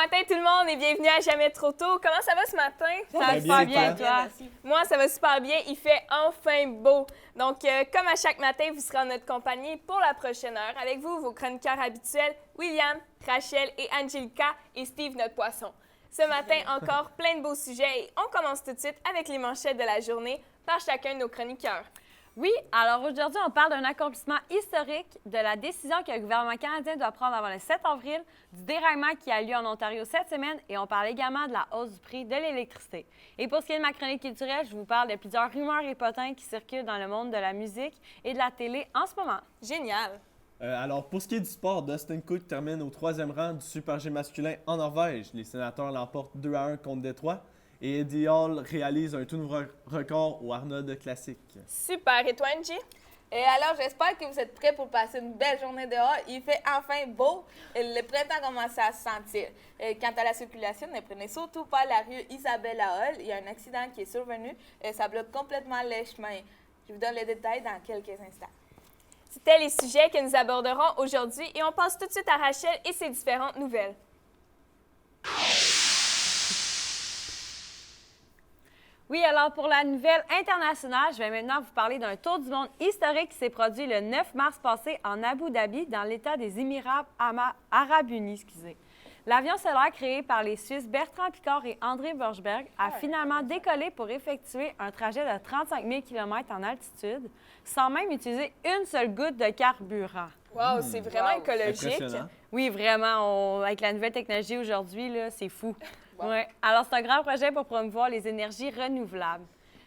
matin tout le monde et bienvenue à Jamais trop tôt. Comment ça va ce matin? Ça va super bien, toi? Moi, ça va super bien. Il fait enfin beau. Donc, comme à chaque matin, vous serez en notre compagnie pour la prochaine heure. Avec vous, vos chroniqueurs habituels, William, Rachel et Angelica et Steve, notre poisson. Ce matin, encore plein de beaux sujets et on commence tout de suite avec les manchettes de la journée par chacun de nos chroniqueurs. Oui, alors aujourd'hui, on parle d'un accomplissement historique de la décision que le gouvernement canadien doit prendre avant le 7 avril, du déraillement qui a lieu en Ontario cette semaine et on parle également de la hausse du prix de l'électricité. Et pour ce qui est de ma chronique culturelle, je vous parle de plusieurs rumeurs et potins qui circulent dans le monde de la musique et de la télé en ce moment. Génial! Alors, pour ce qui est du sport, Dustin Cook termine au 3e rang du Super G masculin en Norvège. Les Sénateurs l'emportent 2-1 contre Détroit. Et Eddie Hall réalise un tout nouveau record au Arnold Classic. Super! Et toi, Angie? Et alors, j'espère que vous êtes prêts pour passer une belle journée dehors. Il fait enfin beau et le printemps commence à se sentir. Et quant à la circulation, ne prenez surtout pas la rue Isabella Hall. Il y a un accident qui est survenu et ça bloque complètement les chemins. Je vous donne les détails dans quelques instants. C'était les sujets que nous aborderons aujourd'hui et on passe tout de suite à Rachel et ses différentes nouvelles. Oui, alors pour la nouvelle internationale, je vais maintenant vous parler d'un tour du monde historique qui s'est produit le 9 mars passé en Abu Dhabi, dans l'État des Émirats arabes unis. L'avion solaire créé par les Suisses Bertrand Piccard et André Borschberg a finalement décollé pour effectuer un trajet de 35 000 km en altitude, sans même utiliser une seule goutte de carburant. Wow, c'est vraiment écologique. Oui, vraiment. Avec la nouvelle technologie aujourd'hui, là, c'est fou. Wow. Ouais. Alors, c'est un grand projet pour promouvoir les énergies renouvelables.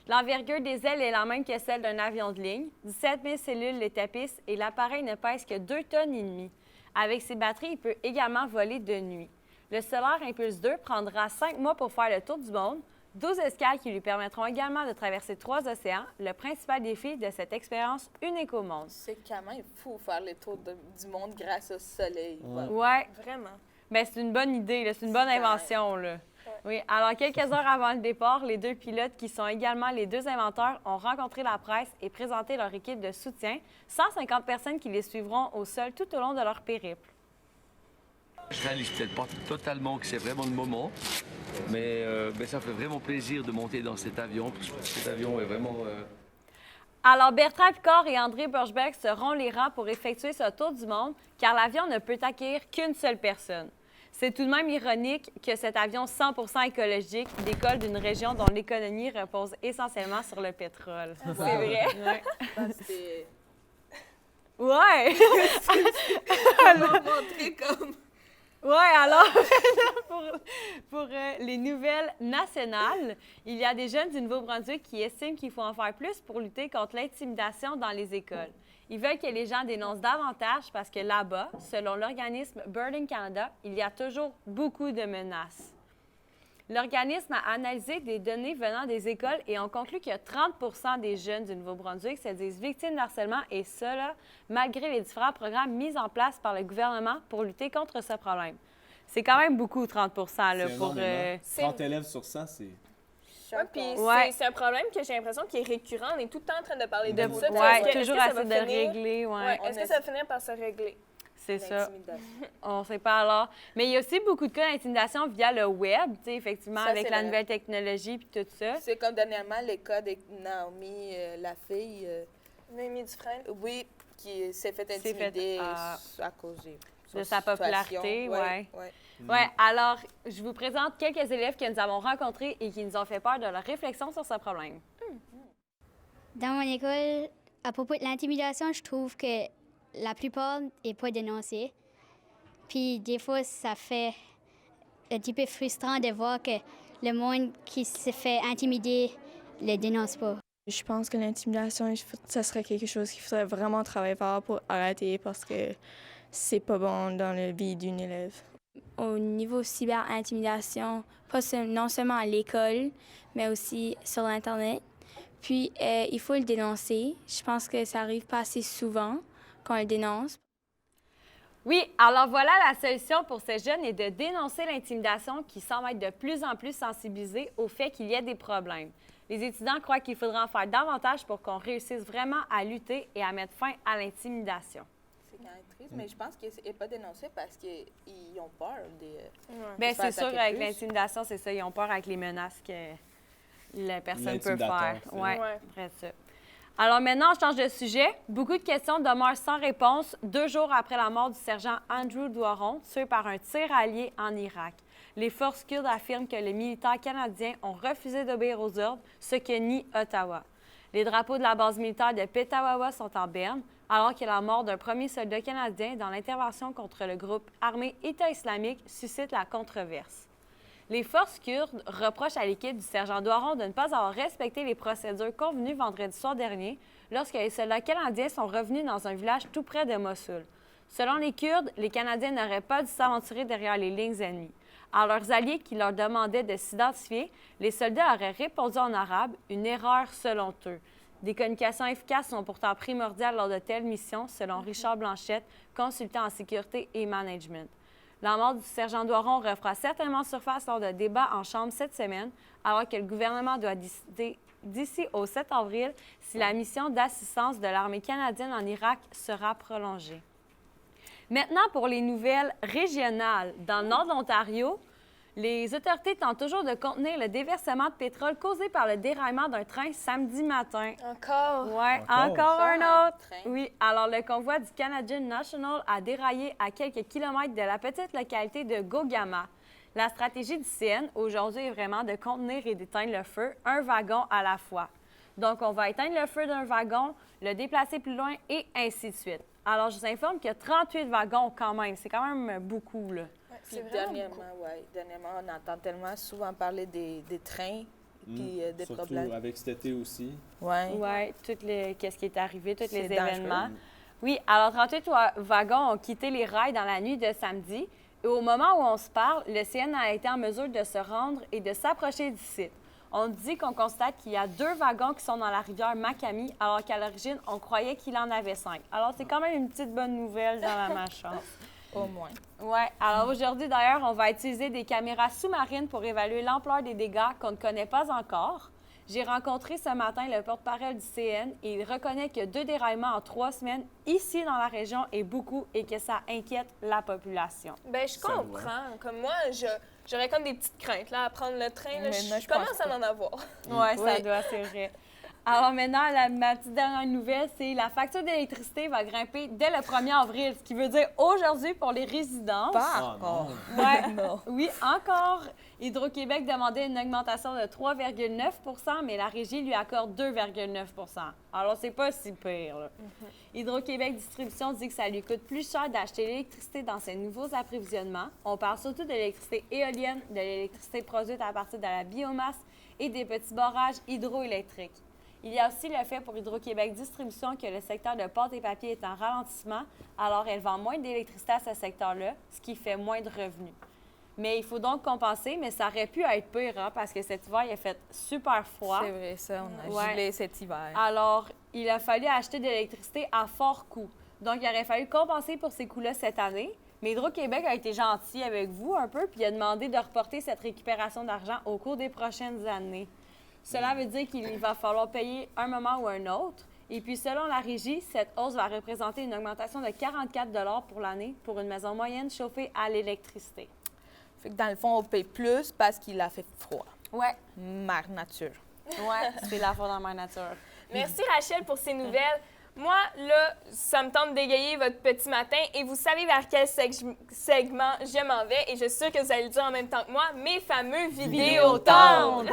L'envergure des ailes est la même que celle d'un avion de ligne. 17 000 cellules les tapissent et l'appareil ne pèse que 2,5 tonnes. Avec ses batteries, il peut également voler de nuit. Le Solar Impulse 2 prendra 5 mois pour faire le tour du monde, 12 escales qui lui permettront également de traverser 3 océans, le principal défi de cette expérience unique au monde. C'est quand même fou faire le tour du monde grâce au soleil. Ouais. Vraiment. Bien, c'est une bonne idée, là. C'est une bonne invention. Là. Ouais. Oui. Alors, quelques heures avant le départ, les deux pilotes, qui sont également les deux inventeurs, ont rencontré la presse et présenté leur équipe de soutien. 150 personnes qui les suivront au sol tout au long de leur périple. Je réalise peut-être pas totalement que c'est vraiment le moment, mais ça fait vraiment plaisir de monter dans cet avion, parce que cet avion est vraiment... Alors, Bertrand Piccard et André Borschberg seront les rangs pour effectuer ce tour du monde, car l'avion ne peut accueillir qu'une seule personne. C'est tout de même ironique que cet avion 100% écologique décolle d'une région dont l'économie repose essentiellement sur le pétrole. C'est vrai? Ouais! On va montrer comme... Oui, alors, pour les nouvelles nationales, il y a des jeunes du Nouveau-Brunswick qui estiment qu'il faut en faire plus pour lutter contre l'intimidation dans les écoles. Ils veulent que les gens dénoncent davantage parce que là-bas, selon l'organisme Birding Canada, il y a toujours beaucoup de menaces. L'organisme a analysé des données venant des écoles et on conclut que 30 des jeunes du Nouveau-Brunswick se disent victimes d'harcèlement et cela malgré les différents programmes mis en place par le gouvernement pour lutter contre ce problème. C'est quand même beaucoup, 30 là, pour... 30 élèves sur 100, c'est... Oui, puis c'est un problème que j'ai l'impression qui est récurrent. On est tout le temps en train de parler de ça. Oui, toujours essayer de régler. Ouais. Est-ce que ça va finir par se régler? C'est ça. On ne sait pas alors. Mais il y a aussi beaucoup de cas d'intimidation via le web, tu sais, effectivement, ça, avec la nouvelle technologie puis tout ça. C'est comme dernièrement le cas de Naomi, la fille. Naomi Dufresne? Oui, qui s'est fait intimider à cause de sa popularité, oui. Ouais. Ouais, alors, je vous présente quelques élèves que nous avons rencontrés et qui nous ont fait part de leur réflexion sur ce problème. Dans mon école, à propos de l'intimidation, je trouve que la plupart n'est pas dénoncée. Puis des fois, ça fait un petit peu frustrant de voir que le monde qui se fait intimider ne le dénonce pas. Je pense que l'intimidation, ça serait quelque chose qu'il faudrait vraiment travailler fort pour arrêter parce que c'est pas bon dans la vie d'une élève. Au niveau cyber-intimidation, non seulement à l'école, mais aussi sur l'Internet. Puis, il faut le dénoncer. Je pense que ça arrive pas assez souvent qu'on le dénonce. Oui, alors voilà la solution pour ces jeunes est de dénoncer l'intimidation qui semble être de plus en plus sensibilisée au fait qu'il y a des problèmes. Les étudiants croient qu'il faudra en faire davantage pour qu'on réussisse vraiment à lutter et à mettre fin à l'intimidation. C'est quand elle est triste, mais je pense qu'elle n'est pas dénoncée parce qu'ils ont peur des. Bien, se faire c'est sûr, attaquer avec plus. l'intimidation, c'est ça. Ils ont peur avec les menaces que la personne peut L'intimidateur, faire. c'est Oui, Ouais. après ça. Alors maintenant, on change de sujet. Beaucoup de questions demeurent sans réponse 2 jours après la mort du sergent Andrew Doiron, tué par un tir allié en Irak. Les forces kurdes affirment que les militaires canadiens ont refusé d'obéir aux ordres, ce que nie Ottawa. Les drapeaux de la base militaire de Petawawa sont en berne, alors que la mort d'un premier soldat canadien dans l'intervention contre le groupe armé État islamique suscite la controverse. Les forces kurdes reprochent à l'équipe du sergent Doiron de ne pas avoir respecté les procédures convenues vendredi soir dernier lorsque les soldats canadiens sont revenus dans un village tout près de Mossoul. Selon les Kurdes, les Canadiens n'auraient pas dû s'aventurer derrière les lignes ennemies. À leurs alliés qui leur demandaient de s'identifier, les soldats auraient répondu en arabe, une erreur selon eux. Des communications efficaces sont pourtant primordiales lors de telles missions, selon Richard Blanchette, consultant en sécurité et management. La mort du sergent Doiron refera certainement surface lors de débats en Chambre cette semaine, alors que le gouvernement doit décider d'ici au 7 avril si la mission d'assistance de l'armée canadienne en Irak sera prolongée. Maintenant, pour les nouvelles régionales. Dans le nord de l'Ontario, les autorités tentent toujours de contenir le déversement de pétrole causé par le déraillement d'un train samedi matin. Encore? Ouais, Encore? encore un Un autre. train. Oui, alors le convoi du Canadian National a déraillé à quelques kilomètres de la petite localité de Gogama. La stratégie du CN aujourd'hui est vraiment de contenir et d'éteindre le feu, un wagon à la fois. Donc, on va éteindre le feu d'un wagon, le déplacer plus loin et ainsi de suite. Alors, je vous informe qu'il y a 38 wagons quand même. C'est quand même beaucoup, là. Puis dernièrement, on entend tellement souvent parler des trains puis des Surtout problèmes. avec cet été aussi. Ouais. Oui, qu'est-ce qui est arrivé, tous C'est les dangereux. événements. Oui, alors 38 wagons ont quitté les rails dans la nuit de samedi. Et au moment où on se parle, le CN a été en mesure de se rendre et de s'approcher du site. On dit qu'on constate qu'il y a 2 wagons qui sont dans la rivière Macamie, alors qu'à l'origine, on croyait qu'il en avait 5. Alors, c'est quand même une petite bonne nouvelle dans la malchance. Au moins. Oui. Alors aujourd'hui, d'ailleurs, on va utiliser des caméras sous-marines pour évaluer l'ampleur des dégâts qu'on ne connaît pas encore. J'ai rencontré ce matin le porte-parole du CN et il reconnaît que 2 déraillements en 3 semaines ici dans la région est beaucoup et que ça inquiète la population. Ben, je Ça comprends. Comme moi, j'aurais comme des petites craintes là, à prendre le train. Là, Mais moi, je je pense commence à en avoir. Oui, ça Oui. doit, c'est vrai. Alors maintenant, ma petite dernière nouvelle, c'est la facture d'électricité va grimper dès le 1er avril, ce qui veut dire aujourd'hui pour les résidences. Ah, non. Ouais. Non. Oui, encore. Hydro-Québec demandait une augmentation de 3,9 mais la régie lui accorde 2,9 Alors, c'est pas si pire, là. Hydro-Québec Distribution dit que ça lui coûte plus cher d'acheter l'électricité dans ses nouveaux approvisionnements. On parle surtout de l'électricité éolienne, de l'électricité produite à partir de la biomasse et des petits barrages hydroélectriques. Il y a aussi le fait pour Hydro-Québec Distribution que le secteur de pâte et papier est en ralentissement, alors elle vend moins d'électricité à ce secteur-là, ce qui fait moins de revenus. Mais il faut donc compenser, mais ça aurait pu être pire, hein, parce que cet hiver, il a fait super froid. C'est vrai, ça, on a Ouais. gelé cet hiver. Alors, il a fallu acheter de l'électricité à fort coût. Donc, il aurait fallu compenser pour ces coûts-là cette année. Mais Hydro-Québec a été gentil avec vous un peu, puis il a demandé de reporter cette récupération d'argent au cours des prochaines années. Cela veut dire qu'il va falloir payer un moment ou un autre. Et puis, selon la régie, cette hausse va représenter une augmentation de 44 pour l'année pour une maison moyenne chauffée à l'électricité. Fait que dans le fond, on paye plus parce qu'il a fait froid. Ouais, Mère nature. ouais, c'est la faute dans ma nature. Merci Rachel pour ces nouvelles. Moi, là, ça me tente d'égayer votre petit matin et vous savez vers quel segment je m'en vais et je suis sûre que vous allez le dire en même temps que moi, mes fameux vidéotendres.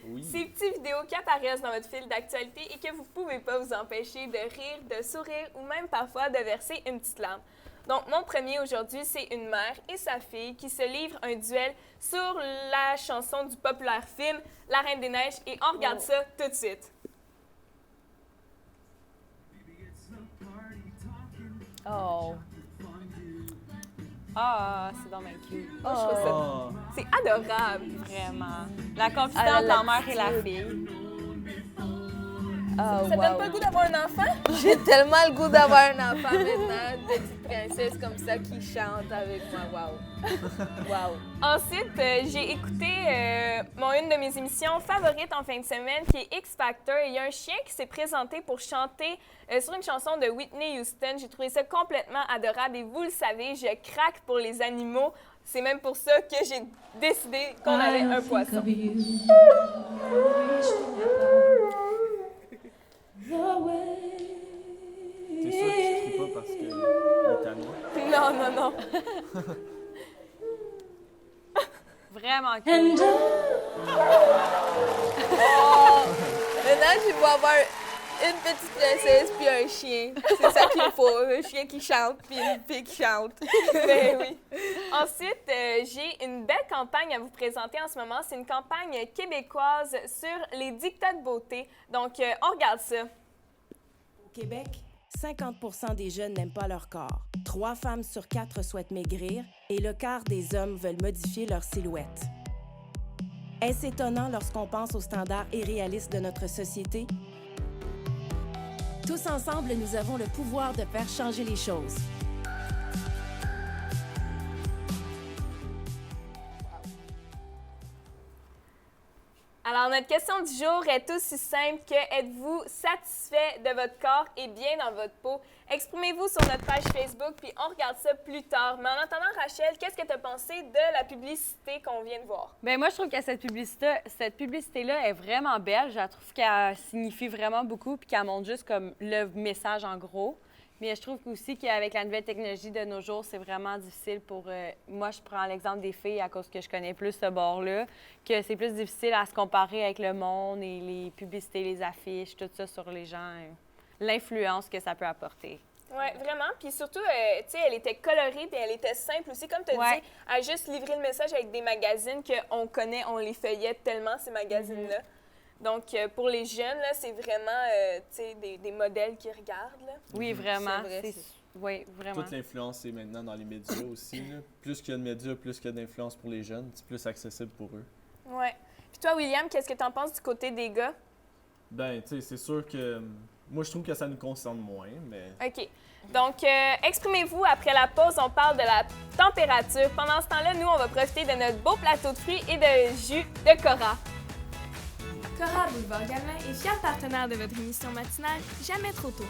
Oui. Ces petites vidéos qui apparaissent dans votre fil d'actualité et que vous ne pouvez pas vous empêcher de rire, de sourire ou même parfois de verser une petite larme. Donc, mon premier aujourd'hui, c'est une mère et sa fille qui se livrent un duel sur la chanson du populaire film La Reine des Neiges et on regarde ça tout de suite. Oh. Ah, c'est dans ma cute. Moi, je trouve ça... Ah. C'est adorable. Vraiment. La confidente Ah, de la la mère et la fille. Oh, Ça donne pas le goût d'avoir un enfant? J'ai tellement le goût d'avoir un enfant maintenant, de petite princesse comme ça qui chante avec moi. Wow. Wow. Ensuite, j'ai écouté une de mes émissions favorites en fin de semaine, qui est X Factor. Il y a un chien qui s'est présenté pour chanter sur une chanson de Whitney Houston. J'ai trouvé ça complètement adorable et vous le savez, je craque pour les animaux. C'est même pour ça que j'ai décidé qu'on avait un poisson. T'es sûr que tu cries pas parce que le tamier? Non, non, non. Vraiment cool. Oh! Maintenant, je vais avoir une petite princesse puis un chien. C'est ça qu'il faut. Un chien qui chante puis une fille qui chante. Ben oui. Ensuite, j'ai une belle campagne à vous présenter en ce moment. C'est une campagne québécoise sur les dictats de beauté. Donc, on regarde ça. Au Québec, 50% des jeunes n'aiment pas leur corps. 3 femmes sur 4 souhaitent maigrir et le quart des hommes veulent modifier leur silhouette. Est-ce étonnant lorsqu'on pense aux standards irréalistes de notre société? Tous ensemble, nous avons le pouvoir de faire changer les choses. Alors, notre question du jour est aussi simple que êtes-vous satisfait de votre corps et bien dans votre peau? Exprimez-vous sur notre page Facebook, puis on regarde ça plus tard. Mais en attendant, Rachel, qu'est-ce que tu as pensé de la publicité qu'on vient de voir? Bien, moi, je trouve que cette publicité-là est vraiment belle. Je la trouve qu'elle signifie vraiment beaucoup puis qu'elle montre juste comme le message en gros. Mais je trouve aussi qu'avec la nouvelle technologie de nos jours, c'est vraiment difficile pour... moi, je prends l'exemple des filles à cause que je connais plus ce bord-là, que c'est plus difficile à se comparer avec le monde et les publicités, les affiches, tout ça sur les gens, l'influence que ça peut apporter. Oui, vraiment. Puis surtout, tu sais, elle était colorée puis elle était simple aussi. Comme tu as dit, à juste livrer le message avec des magazines qu'on connaît, on les feuillette tellement, ces magazines-là. Donc, pour les jeunes, là, c'est vraiment tu sais, des modèles qui regardent. Là. Oui, vraiment. C'est vrai, oui, vraiment. Toute l'influence est maintenant dans les médias aussi. Là. Plus qu'il y a de médias, plus qu'il y a d'influence pour les jeunes, c'est plus accessible pour eux. Oui. Puis toi, William, qu'est-ce que tu en penses du côté des gars? Ben, tu sais, c'est sûr que... Moi, je trouve que ça nous concerne moins, mais... OK. Donc, exprimez-vous. Après la pause, on parle de la température. Pendant ce temps-là, nous, on va profiter de notre beau plateau de fruits et de jus de Cora. Cora Boulevard Gamelin est fier partenaire de votre émission matinale Jamais trop tôt.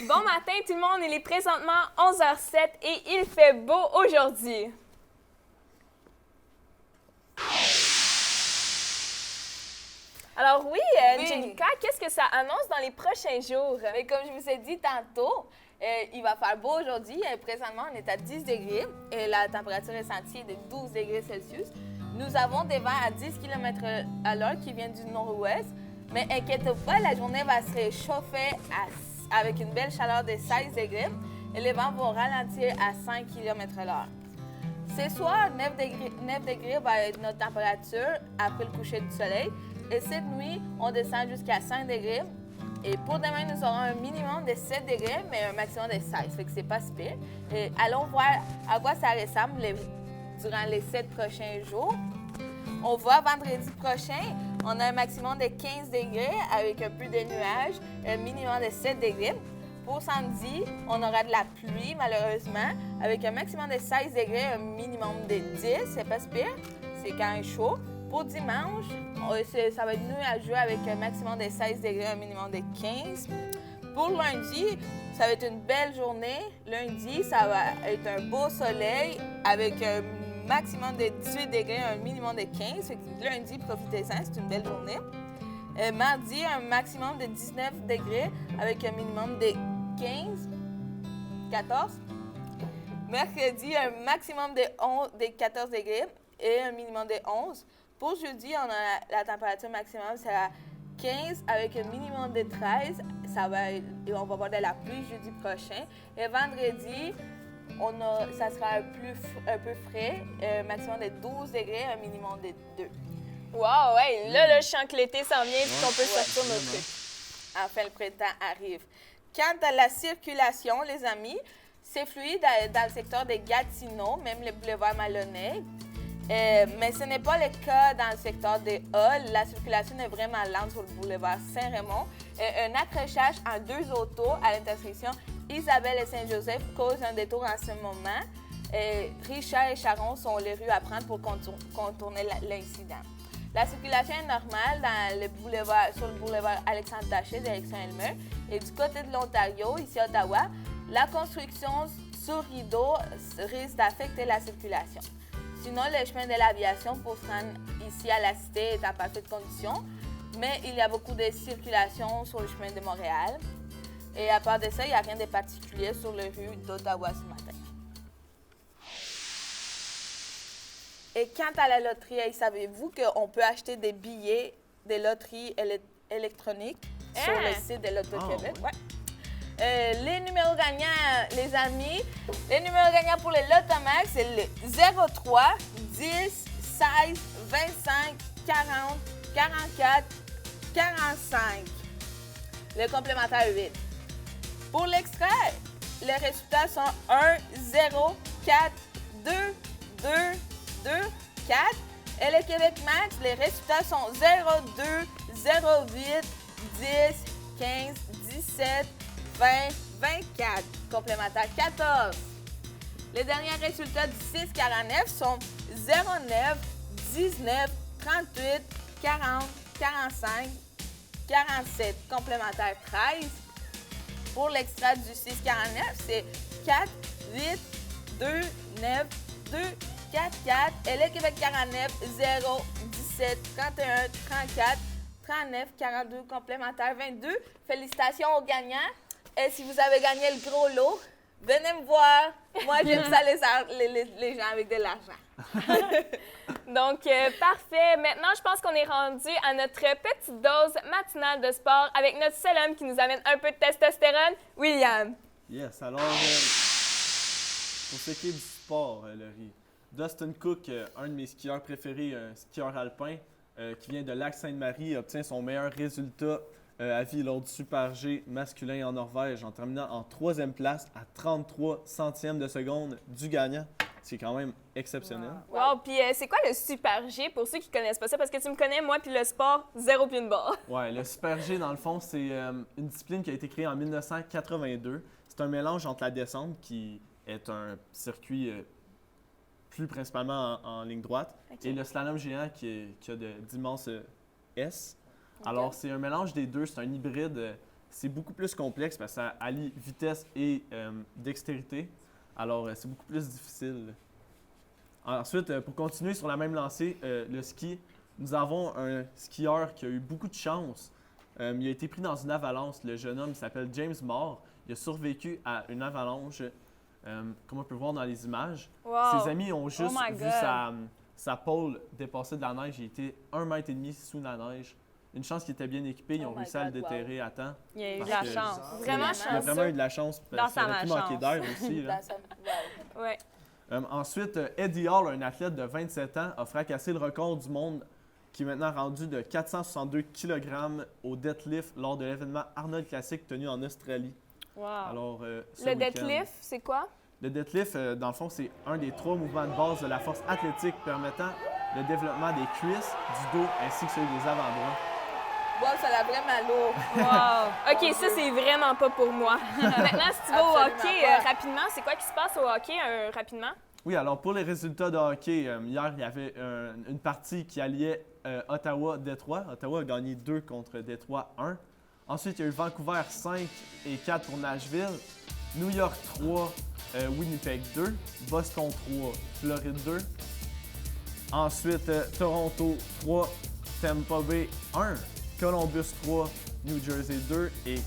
Bon matin tout le monde, il est présentement 11h07 et il fait beau aujourd'hui. Alors oui, Angelica, qu'est-ce que ça annonce dans les prochains jours? Mais comme je vous ai dit tantôt, il va faire beau aujourd'hui. Présentement, on est à 10 degrés et la température ressentie est de 12 degrés Celsius. Nous avons des vents à 10 km à l'heure qui viennent du nord-ouest. Mais inquiétez-vous pas, la journée va se réchauffer avec une belle chaleur de 16 degrés et les vents vont ralentir à 5 km à l'heure. Ce soir, 9 degrés va être notre température après le coucher du soleil. Et cette nuit, on descend jusqu'à 5 degrés. Et pour demain, nous aurons un minimum de 7 degrés, mais un maximum de 16. Fait que c'est pas si pire. Et allons voir à quoi ça ressemble durant les 7 prochains jours. On voit vendredi prochain, on a un maximum de 15 degrés avec un peu de nuages, un minimum de 7 degrés. Pour samedi, on aura de la pluie, malheureusement, avec un maximum de 16 degrés, un minimum de 10. C'est pas si pire, c'est quand même chaud. Pour dimanche, ça va être nuageux avec un maximum de 16 degrés, un minimum de 15. Pour lundi, ça va être une belle journée. Lundi, ça va être un beau soleil avec un maximum de 18 degrés, un minimum de 15. Fait que lundi, profitez-en, c'est une belle journée. Mardi, un maximum de 19 degrés avec un minimum de 15, 14. Mercredi, un maximum de 14 degrés et un minimum de 11. Pour jeudi, on a la température maximum, c'est à 15 avec un minimum de 13. On va avoir de la pluie jeudi prochain. Et vendredi, ça sera un peu frais, un maximum de 12 degrés, un minimum de 2. Wow, ouais, là, je sens que l'été s'en vient et qu'on peut sortir nos trucs. Enfin, le printemps arrive. Quant à la circulation, les amis, c'est fluide dans le secteur des Gatineaux, même le boulevard Maloney. Mais ce n'est pas le cas dans le secteur des Halles. La circulation est vraiment lente sur le boulevard Saint-Raymond. Un accrochage en 2 autos à l'intersection Isabelle et Saint-Joseph cause un détour en ce moment. Richard et Charon sont les rues à prendre pour contourner l'incident. La circulation est normale sur le boulevard Alexandre-Taché, direction Elmer. Et du côté de l'Ontario, ici à Ottawa, la construction sur rideau risque d'affecter la circulation. Sinon, le chemin de l'aviation pour se rendre ici à la cité est en parfaite condition, mais il y a beaucoup de circulation sur le chemin de Montréal. Et à part de ça, il n'y a rien de particulier sur les rues d'Ottawa ce matin. Et quant à la loterie, savez-vous qu'on peut acheter des billets de loterie électroniques sur le site de Loto-Québec? Ouais. Les numéros gagnants, les amis, les numéros gagnants pour le Lotomax, c'est le 03, 10, 16, 25, 40, 44, 45. Le complémentaire 8. Pour l'extrait, les résultats sont 1, 0, 4, 2, 2, 2, 4. Et le Québec Max, les résultats sont 0, 2, 0, 8, 10, 15, 17, 20, 24. Complémentaire 14. Les derniers résultats du 649 sont 09, 19, 38, 40, 45, 47. Complémentaire 13. Pour l'extrait du 649, c'est 4, 8, 2, 9, 2, 4, 4. Et le Québec 49, 0, 17, 31, 34, 39, 42. Complémentaire 22. Félicitations aux gagnants. Et si vous avez gagné le gros lot, venez me voir. Moi, j'aime ça les gens avec de l'argent. Donc, parfait. Maintenant, je pense qu'on est rendu à notre petite dose matinale de sport avec notre seul homme qui nous amène un peu de testostérone, William. Yes, alors, pour ce qui est du sport, Laurie, Dustin Cook, un de mes skieurs préférés, un skieur alpin qui vient de Lac-Sainte-Marie, obtient son meilleur résultat à vie lors du Super G masculin en Norvège en terminant en 3e place à 33 centièmes de seconde du gagnant. C'est quand même exceptionnel. Wow! Puis c'est quoi le Super G pour ceux qui connaissent pas ça? Parce que tu me connais, moi, puis le sport, zéro puis une barre. Ouais, le Super G, dans le fond, c'est une discipline qui a été créée en 1982. C'est un mélange entre la descente, qui est un circuit plus principalement en ligne droite, et le slalom géant qui a d'immenses S. Alors, c'est un mélange des deux, c'est un hybride. C'est beaucoup plus complexe parce que ça allie vitesse et dextérité. Alors, c'est beaucoup plus difficile. Ensuite, pour continuer sur la même lancée, le ski, nous avons un skieur qui a eu beaucoup de chance. Il a été pris dans une avalanche. Le jeune homme s'appelle James Moore. Il a survécu à une avalanche, comme on peut voir dans les images. Wow. Ses amis ont juste vu sa pôle dépasser de la neige. Il était 1,5 mètre sous la neige. Une chance qu'il était bien équipé, ils ont réussi à le déterrer à temps. Il a eu de la chance. Vraiment Il a vraiment eu de la chance. Dans Ça aurait pu sa manquer d'air aussi. Là. Ouais. Ensuite, Eddie Hall, un athlète de 27 ans, a fracassé le record du monde qui est maintenant rendu de 462 kg au deadlift lors de l'événement Arnold Classic tenu en Australie. Wow. Alors, Le deadlift, c'est quoi? Le deadlift, dans le fond, c'est un des 3 mouvements de base de la force athlétique permettant le développement des cuisses, du dos ainsi que celui des avant-bras. Wow, ça l'a vraiment lourd. Wow! OK, ça, c'est vraiment pas pour moi. Maintenant, si tu vas au hockey, rapidement, c'est quoi qui se passe au hockey, rapidement? Oui, alors pour les résultats de hockey, hier, il y avait une partie qui alliait Ottawa-Détroit. Ottawa a gagné 2 contre Détroit 1. Ensuite, il y a eu Vancouver 5 et 4 pour Nashville. New York 3, Winnipeg 2. Boston 3, Floride 2. Ensuite, Toronto 3, Tampa Bay 1. Columbus 3, New Jersey 2 et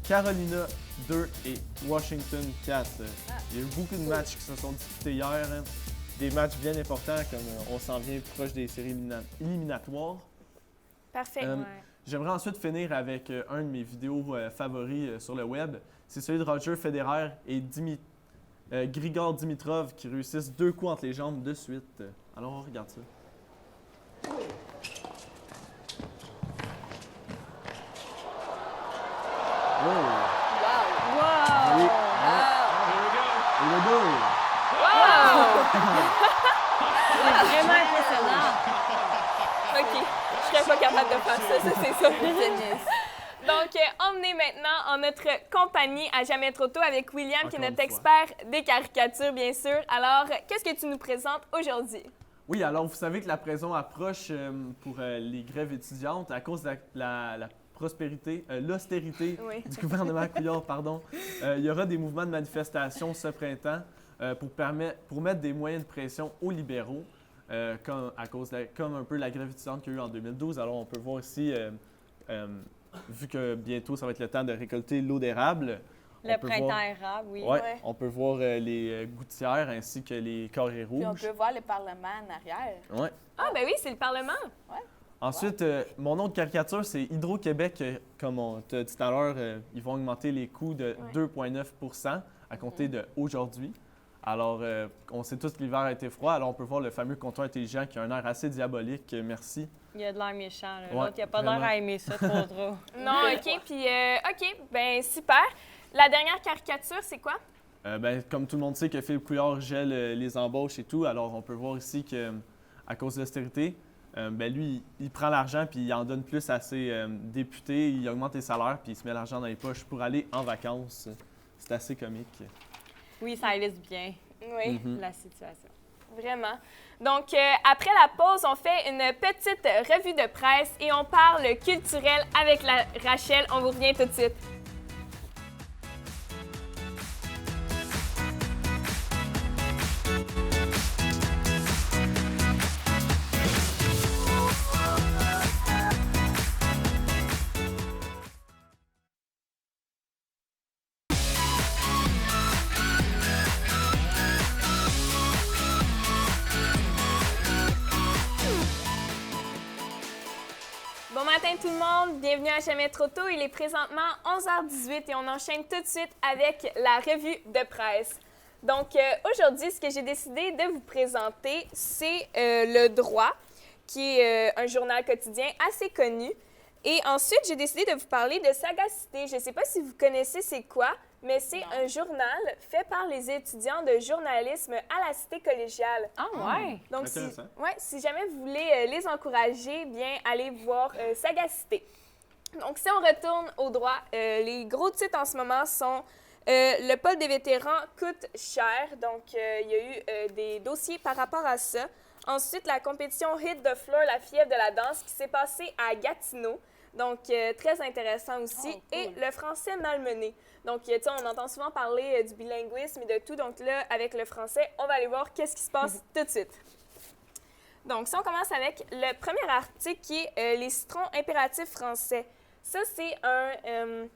Carolina 2 et Washington 4. Il y a eu beaucoup de matchs qui se sont disputés hier. Hein. Des matchs bien importants comme on s'en vient proche des séries éliminatoires. Parfait. J'aimerais ensuite finir avec un de mes vidéos favoris sur le web. C'est celui de Roger Federer et Grigor Dimitrov qui réussissent 2 coups entre les jambes de suite. Alors on regarde ça. Wow! serais pas capable de faire ça, c'est ça. Tennis. Donc, emmenez maintenant en notre compagnie à Jamais trop tôt avec William, qui est Encore notre une fois. expert des caricatures, bien sûr. Alors, qu'est-ce que tu nous présentes aujourd'hui? Oui, alors vous savez que la prison approche pour les grèves étudiantes à cause de la prospérité, l'austérité Oui. du gouvernement Couillard, pardon. Il y aura des mouvements de manifestation ce printemps pour mettre des moyens de pression aux libéraux, comme un peu la grève étudiante qu'il y a eu en 2012. Alors on peut voir ici, vu que bientôt ça va être le temps de récolter l'eau d'érable. Le printemps érable, oui. Ouais, Ouais. on peut voir les gouttières ainsi que les carrés Puis on rouges. peut voir le Parlement en arrière. Ouais. Ah, ben oui, c'est le Parlement. Ensuite, mon nom de caricature, c'est Hydro-Québec. Comme on t'a dit tout à l'heure, ils vont augmenter les coûts de 2,9 à compter d'aujourd'hui. Alors, on sait tous que l'hiver a été froid, alors on peut voir le fameux comptoir intelligent qui a un air assez diabolique. Merci. Il y a de l'air méchant. Là. Ouais, L'autre, il n'y a pas l'air vraiment. à aimer ça, trop trop. Non, OK. Puis, OK, ben super. La dernière caricature, c'est quoi? Comme tout le monde sait que Philippe Couillard gèle les embauches et tout, alors on peut voir ici qu'à cause de l'austérité, lui, il prend l'argent puis il en donne plus à ses députés, il augmente les salaires puis il se met l'argent dans les poches pour aller en vacances. C'est assez comique. Oui, ça illustre bien Oui, la situation. vraiment. Donc, après la pause, on fait une petite revue de presse et on parle culturel avec Rachel. On vous revient tout de suite. Bon matin tout le monde, bienvenue à Jamais trop tôt. Il est présentement 11h18 et on enchaîne tout de suite avec la revue de presse. Donc aujourd'hui, ce que j'ai décidé de vous présenter, c'est Le Droit, qui est un journal quotidien assez connu. Et ensuite, j'ai décidé de vous parler de Sagacité. Je ne sais pas si vous connaissez c'est quoi, mais c'est un journal fait par les étudiants de journalisme à la Cité collégiale. Ah ouais? Donc, Intéressant. si jamais vous voulez les encourager, bien, allez voir Sagacité. Donc, si on retourne au droit, les gros titres en ce moment sont le pôle des vétérans coûte cher. Donc, il y a eu des dossiers par rapport à ça. Ensuite, la compétition Hit the Floor, la fièvre de la danse, qui s'est passée à Gatineau. Donc, très intéressant aussi. Oh, cool. Et le français malmené. Donc, tu sais, on entend souvent parler du bilinguisme et de tout. Donc là, avec le français, on va aller voir qu'est-ce qui se passe tout de suite. Donc, si on commence avec le premier article qui est les citrons impératifs français. Ça, c'est un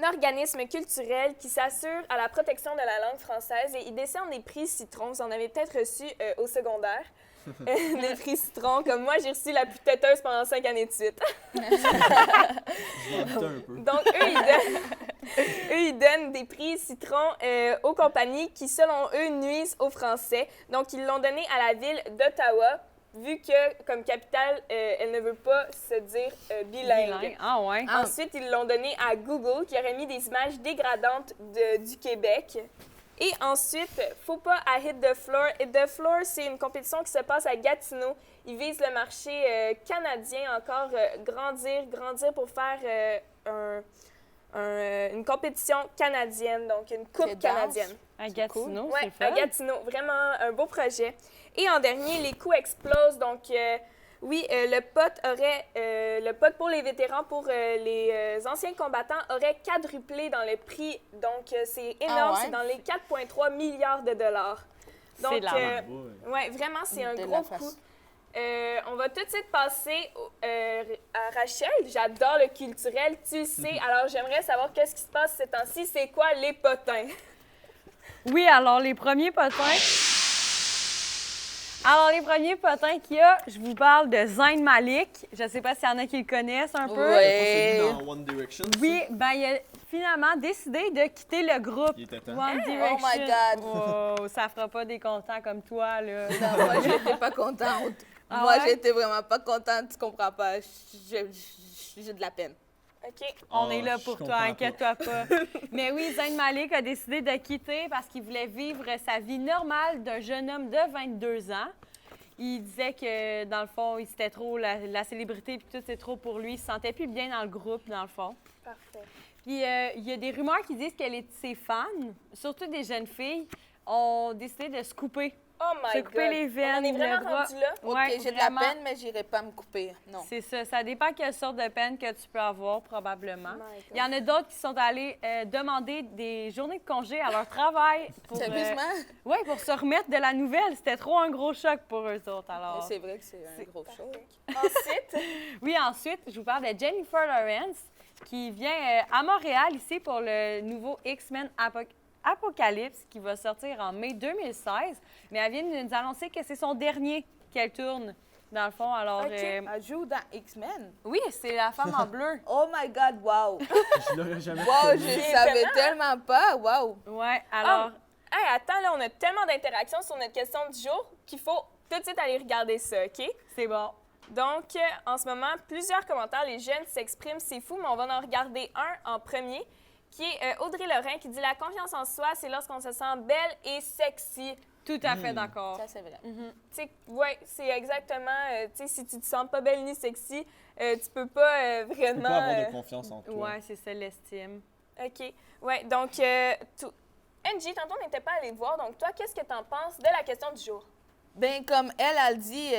organisme culturel qui s'assure à la protection de la langue française et il décerne des prix citrons. Vous en avez peut-être reçu au secondaire. Des prix citrons. Comme moi, j'ai reçu la plus têteuse pendant 5 années de suite. Je m'en doutais un peu. Donc, ils donnent des prix citrons aux compagnies qui, selon eux, nuisent aux Français. Donc, ils l'ont donné à la ville d'Ottawa, vu que, comme capitale, elle ne veut pas se dire bilingue. Ah ouais? Ensuite, ils l'ont donné à Google, qui aurait mis des images dégradantes du Québec. Et ensuite, faut pas à Hit the Floor. Hit the Floor, c'est une compétition qui se passe à Gatineau. Ils visent le marché canadien encore, grandir pour faire une compétition canadienne, donc une coupe C'est canadienne. À Gatineau, Oui, c'est le à fun. Gatineau. Vraiment un beau projet. Et en dernier, les coûts explosent. Donc, le pot pour les vétérans, pour les anciens combattants, aurait quadruplé dans le prix. Donc, c'est énorme. Ah ouais? C'est dans les 4,3 milliards de dollars. Donc, C'est de l'argent. ouais, vraiment, c'est un De gros la face. coût. On va tout de suite passer à Rachel. J'adore le culturel, tu le sais. Alors, j'aimerais savoir qu'est-ce qui se passe ces temps-ci. C'est quoi les potins? Oui, alors les premiers potins. Alors, les premiers potins qu'il y a, je vous parle de Zayn Malik. Je ne sais pas s'il y en a qui le connaissent un peu. Ouais. C'est dans One Direction. ça? Oui, ben il a finalement décidé de quitter le groupe Il était temps. One Oh Direction. my God. Oh, ça fera pas des contents comme toi, là. Non, moi, j'étais pas contente. Ah Moi, ouais? j'étais vraiment pas contente, tu comprends pas. J'ai de la peine. OK. On Oh, est là je pour toi, comprends pas. inquiète-toi pas. Mais oui, Zayn Malik a décidé de quitter parce qu'il voulait vivre sa vie normale d'un jeune homme de 22 ans. Il disait que, dans le fond, c'était trop la célébrité, puis tout, c'est trop pour lui. Il se sentait plus bien dans le groupe, dans le fond. Parfait. Puis il y a des rumeurs qui disent que ses fans, surtout des jeunes filles, ont décidé de se couper. Oh my Se God! couper les veines, On en est vraiment le bras. rendu là? OK, Ouais, j'ai de la vraiment. peine, mais j'irai pas me couper. Non. C'est ça. Ça dépend quelle sorte de peine que tu peux avoir, probablement. Oh my God. Il y en a d'autres qui sont allés demander des journées de congé à leur travail pour, Sérieusement? pour se remettre de la nouvelle. C'était trop un gros choc pour eux autres, alors. C'est vrai que c'est un gros choc. Ensuite, Oui, ensuite, je vous parle de Jennifer Lawrence, qui vient à Montréal ici pour le nouveau X-Men Apocalypse qui va sortir en mai 2016. Mais elle vient de nous annoncer que c'est son dernier qu'elle tourne, dans le fond. Alors, OK. Elle joue dans X-Men. oui, c'est la femme en bleu. Oh my God, wow! Je l'aurais jamais Wow, reconnu. je savais tellement pas. Wow! Ouais, alors. hey, attends, là, on a tellement d'interactions sur notre question du jour qu'il faut tout de suite aller regarder ça, OK? C'est bon. Donc, en ce moment, plusieurs commentaires, les jeunes s'expriment, c'est fou, mais on va en regarder un en premier, qui est Audrey Lorrain, qui dit « La confiance en soi, c'est lorsqu'on se sent belle et sexy. Tout à fait d'accord. Ça, c'est vrai. » Tu sais, ouais, c'est exactement, tu sais, si tu te sens pas belle ni sexy, tu peux pas Tu vraiment... peux pas avoir de confiance en toi. Ouais, c'est ça l'estime. OK. Ouais, donc, Angie, tantôt, on n'était pas allé te voir, donc toi, qu'est-ce que tu en penses de la question du jour? Ben comme elle dit,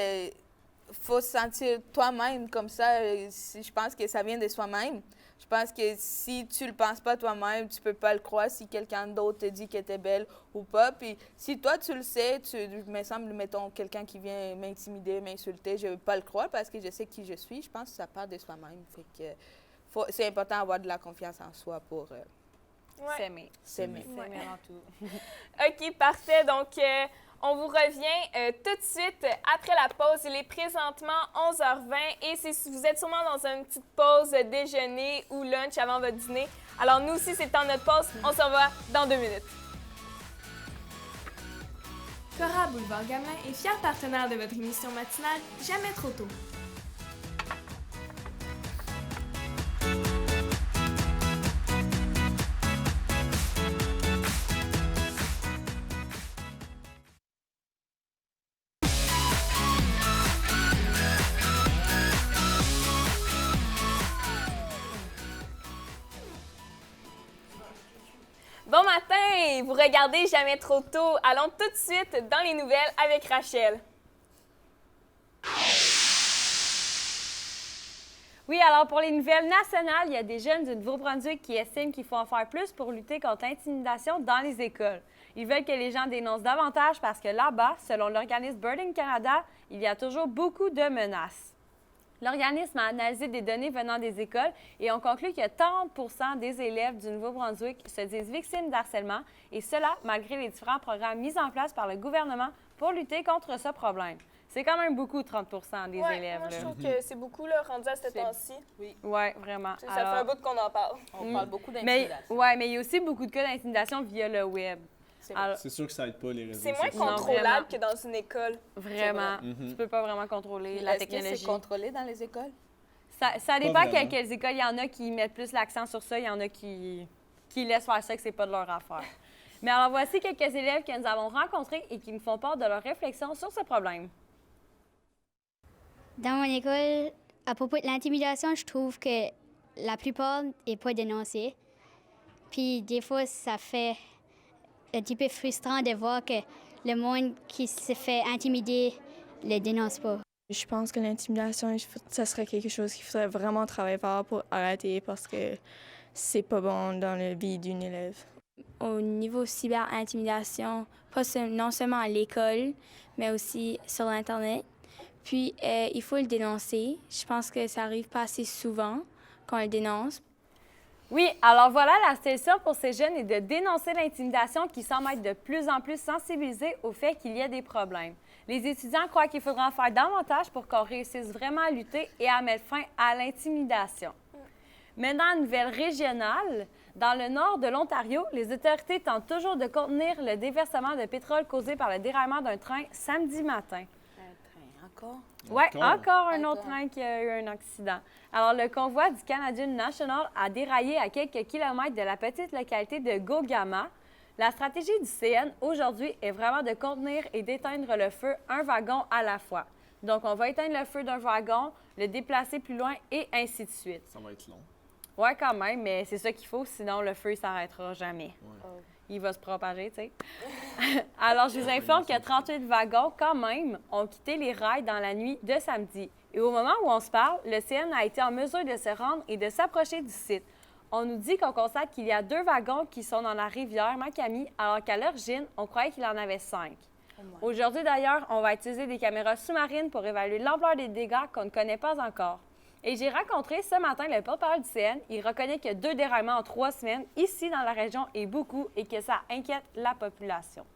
faut se sentir toi-même comme ça. Je pense que ça vient de soi-même. Je pense que si tu le penses pas toi-même, tu peux pas le croire si quelqu'un d'autre te dit que t'es belle ou pas. Puis si toi tu le sais, me semble, mettons quelqu'un qui vient m'intimider, m'insulter, je vais pas le croire parce que je sais qui je suis. Je pense que ça part de soi-même. Fait que c'est important d'avoir de la confiance en soi pour Ouais. S'aimer. s'aimer. S'aimer en tout. OK, parfait. Donc, on vous revient tout de suite après la pause. Il est présentement 11h20 et vous êtes sûrement dans une petite pause déjeuner ou lunch avant votre dîner. Alors, nous aussi, c'est le temps de notre pause. On se revoit dans 2 minutes. Cora Boulevard Gamelin est fier partenaire de votre émission matinale Jamais trop tôt. Bon matin! Vous regardez Jamais trop tôt. Allons tout de suite dans les nouvelles avec Rachel. Oui, alors pour les nouvelles nationales, il y a des jeunes du Nouveau-Brunswick qui estiment qu'il faut en faire plus pour lutter contre l'intimidation dans les écoles. Ils veulent que les gens dénoncent davantage parce que là-bas, selon l'organisme Birding Canada, il y a toujours beaucoup de menaces. L'organisme a analysé des données venant des écoles et on conclut que 30 des élèves du Nouveau-Brunswick se disent victimes d'harcèlement, et cela malgré les différents programmes mis en place par le gouvernement pour lutter contre ce problème. C'est quand même beaucoup, 30 des Ouais, élèves. moi, je Là. trouve que c'est beaucoup là, rendu à ce temps-ci. Oui. Oui, vraiment. Ça fait un bout qu'on en parle. On parle beaucoup Mais d'intimidation. il y a aussi beaucoup de cas d'intimidation via le web. C'est vrai. Alors, C'est sûr que ça aide pas les réseaux C'est moins sociaux. Non, contrôlable vraiment. que dans une école. vraiment, Mhm. tu peux pas vraiment contrôler Puis la est-ce que technologie. c'est contrôlé dans les écoles? Ça dépend vraiment. quelles écoles. Il y en a qui mettent plus l'accent sur ça, il y en a qui laissent faire ça, que c'est pas de leur affaire. Mais alors, voici quelques élèves que nous avons rencontrés et qui nous font part de leurs réflexions sur ce problème. Dans mon école, à propos de l'intimidation, je trouve que la plupart n'est pas dénoncée. Puis des fois, ça fait un petit peu frustrant de voir que le monde qui se fait intimider ne le dénonce pas. Je pense que l'intimidation, ça serait quelque chose qu'il faudrait vraiment travailler fort pour arrêter parce que c'est pas bon dans la vie d'une élève. Au niveau cyber-intimidation, non seulement à l'école, mais aussi sur l'Internet. Puis, il faut le dénoncer. Je pense que ça arrive pas assez souvent qu'on le dénonce. Oui, alors voilà, la solution pour ces jeunes est de dénoncer l'intimidation qui semble être de plus en plus sensibilisée au fait qu'il y a des problèmes. Les étudiants croient qu'il faudra en faire davantage pour qu'on réussisse vraiment à lutter et à mettre fin à l'intimidation. Maintenant, nouvelle régionale. Dans le nord de l'Ontario, les autorités tentent toujours de contenir le déversement de pétrole causé par le déraillement d'un train samedi matin. Un train, encore? Oui, encore un Encore. autre train qui a eu un accident. Alors, le convoi du Canadian National a déraillé à quelques kilomètres de la petite localité de Gogama. La stratégie du CN aujourd'hui est vraiment de contenir et d'éteindre le feu un wagon à la fois. Donc, on va éteindre le feu d'un wagon, le déplacer plus loin et ainsi de suite. Ça va être long. Ouais, quand même, mais c'est ça qu'il faut, sinon le feu ne s'arrêtera jamais. Ouais. Il va se propager, tu sais. Alors, je vous informe que 38 wagons, quand même, ont quitté les rails dans la nuit de samedi. Et au moment où on se parle, le CN a été en mesure de se rendre et de s'approcher du site. On nous dit qu'on constate qu'il y a 2 wagons qui sont dans la rivière Macamie, alors qu'à l'origine, on croyait qu'il en avait 5. Aujourd'hui, d'ailleurs, on va utiliser des caméras sous-marines pour évaluer l'ampleur des dégâts qu'on ne connaît pas encore. Et j'ai rencontré ce matin le porte-parole du CN. Il reconnaît que 2 déraillements en 3 semaines ici dans la région est beaucoup et que ça inquiète la population.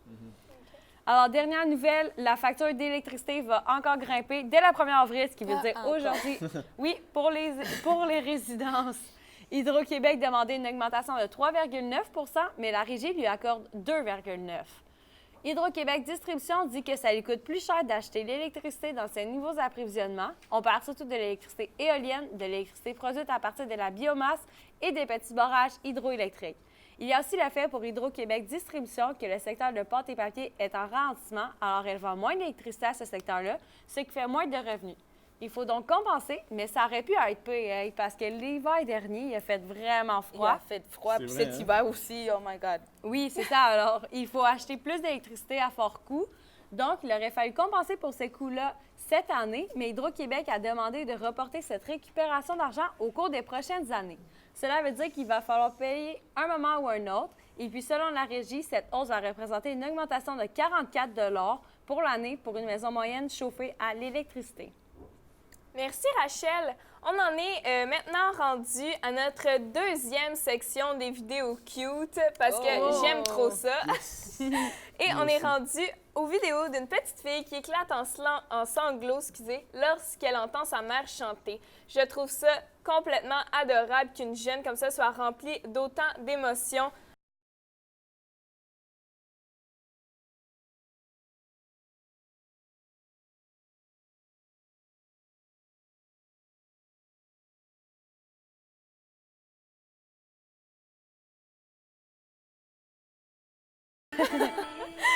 Alors, dernière nouvelle, la facture d'électricité va encore grimper dès le 1er avril, ce qui veut dire aujourd'hui, oui, pour les résidences. Hydro-Québec demandait une augmentation de 3,9 % mais la Régie lui accorde 2,9 %. Hydro-Québec Distribution dit que ça lui coûte plus cher d'acheter l'électricité dans ses nouveaux approvisionnements. On parle surtout de l'électricité éolienne, de l'électricité produite à partir de la biomasse et des petits barrages hydroélectriques. Il y a aussi le fait pour Hydro-Québec Distribution que le secteur de pâte et papier est en ralentissement, alors elle vend moins d'électricité à ce secteur-là, ce qui fait moins de revenus. Il faut donc compenser, mais ça aurait pu être pire, parce que l'hiver dernier, il a fait vraiment froid. Il a fait froid, puis cet hiver aussi, oh my God. Oui, c'est ça. Alors, il faut acheter plus d'électricité à fort coût. Donc, il aurait fallu compenser pour ces coûts-là cette année, mais Hydro-Québec a demandé de reporter cette récupération d'argent au cours des prochaines années. Cela veut dire qu'il va falloir payer un moment ou un autre. Et puis, selon la Régie, cette hausse va représenter une augmentation de 44 $ pour l'année pour une maison moyenne chauffée à l'électricité. Merci Rachel. On en est maintenant rendu à notre deuxième section des vidéos cute parce que j'aime trop ça. Et on est rendu aux vidéos d'une petite fille qui éclate en sanglots, lorsqu'elle entend sa mère chanter. Je trouve ça complètement adorable qu'une jeune comme ça soit remplie d'autant d'émotions.